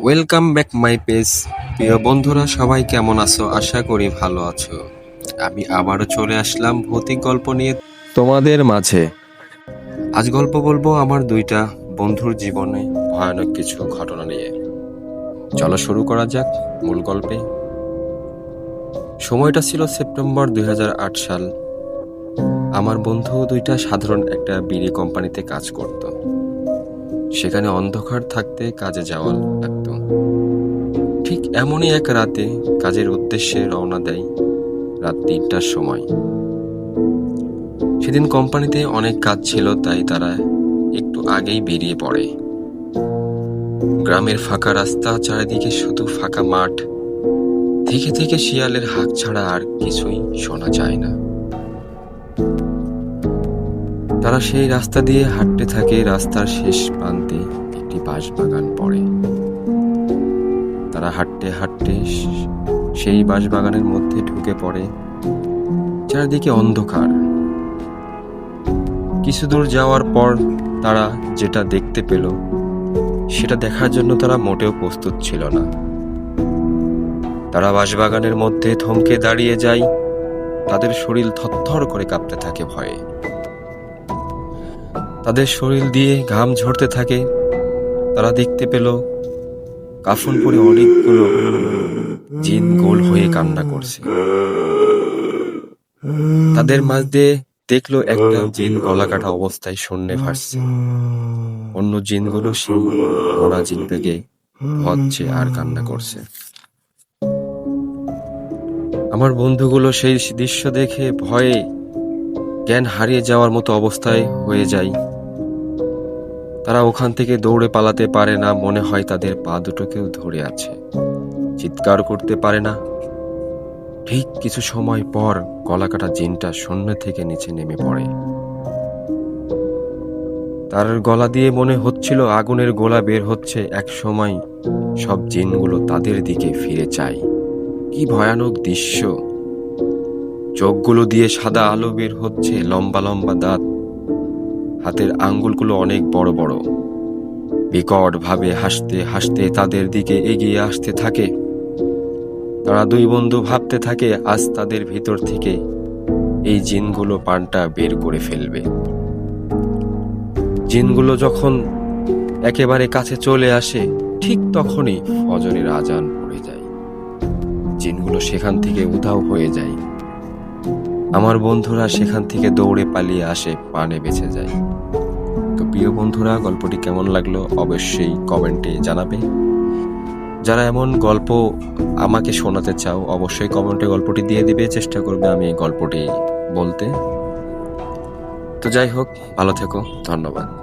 Welcome back my page. প্রিয় বন্ধুরা, সবাই কেমন আছো? আশা করি ভালো আছো। আমি আবারও চলে আসলাম ভৌতিক গল্প নিয়ে তোমাদের মাঝে। আজ গল্প বলবো আমার দুইটা বন্ধুর জীবনে ভয়ানক কিছু ঘটনা নিয়ে। চলো শুরু করা যাক মূল গল্পে। সময়টা ছিল সেপ্টেম্বর 2008 সাল। আমার বন্ধু দুইটা সাধারণ একটা বিড়ি কোম্পানিতে কাজ করত। সেখানে অন্ধকার থাকতে কাজে যাওয়া লাগতো। ঠিক এমনই এক রাতে কাজের উদ্দেশ্যে রওনা দেয় রাত 3টার সময়। সেদিন কোম্পানিতে অনেক কাজ ছিল, তাই তারা একটু আগেই বেরিয়ে পড়ে। গ্রামের ফাঁকা রাস্তা, চারিদিকে শুধু ফাঁকা মাঠ, থেকে থেকে শিয়ালের হাঁক ছাড়া আর কিছুই শোনা যায় না। তারা সেই রাস্তা দিয়ে হাঁটতে থাকে। রাস্তার শেষ প্রান্তে একটি বাঁশবাগান পড়ে। তারা হাঁটতে হাঁটতে সেই বাঁশবাগানের মধ্যে ঢুকে পড়ে। চারিদিকে অন্ধকার। কিছু দূর যাওয়ার পর তারা যেটা দেখতে পেল, সেটা দেখার জন্য তারা মোটেও প্রস্তুত ছিল না। তারা বাঁশবাগানের মধ্যে থমকে দাঁড়িয়ে যায়। তাদের শরীর থরথর করে কাঁপতে থাকে ভয়ে। তাদের শরীর দিয়ে ঘাম ঝরতে থাকে। তারা দেখতে পেল কাফন পরে অনেকগুলো জিন গোল হয়ে কান্না করছে। তাদের মাঝ দিয়ে দেখলো একটা জিন গলা কাটা অবস্থায় শূন্যে ভাসছে। অন্য জিনগুলো সেই মরা জিনটাকে ভাবছে আর কান্না করছে। আমার বন্ধুগুলো সেই দৃশ্য দেখে ভয়ে জ্ঞান হারিয়ে যাওয়ার মতো অবস্থায় হয়ে যায়। তারা ওখান থেকে দৌড়ে পালাতে পারে না। মনে হয় তাদের পা দুটো কেউ ধরে আছে। চিৎকার করতে পারে না। ঠিক কিছু সময় পর গলাকাটা জিনটা শূন্য থেকে নিচে নেমে পড়ে। তার গলা দিয়ে মনে হচ্ছিল আগুনের গোলা বের হচ্ছে। এক সময় সব জিনগুলো তাদের দিকে ফিরে চায়। কি ভয়ানক দৃশ্য! চোখগুলো দিয়ে সাদা আলো বের হচ্ছে, লম্বা লম্বা দাঁত, হাতের আঙ্গুলগুলো অনেক বড় বড়। বিকট ভাবে হাসতে হাসতে তাদের দিকে এগিয়ে আসতে থাকে। তারা দুই বন্ধু ভাবতে থাকে আজ তাদের ভিতর থেকে এই জিনগুলো পানটা বের করে ফেলবে। জিনগুলো যখন একেবারে কাছে চলে আসে, ঠিক তখনই ফজরের আজান পড়ে যায়। জিনগুলো সেখান থেকে উধাও হয়ে যায়। আমার বন্ধুরা সেখান থেকে দৌড়ে পালিয়ে আসে, প্রাণে বেঁচে যায়। তো প্রিয় বন্ধুরা, গল্পটি কেমন লাগলো অবশ্যই কমেন্টে জানাবে। যারা এমন গল্প আমাকে শোনাতে চাও অবশ্যই কমেন্টে গল্পটি দিয়ে দিবে। চেষ্টা করবে আমি এই গল্পটি বলতে। তো যাই হোক, ভালো থেকো। ধন্যবাদ।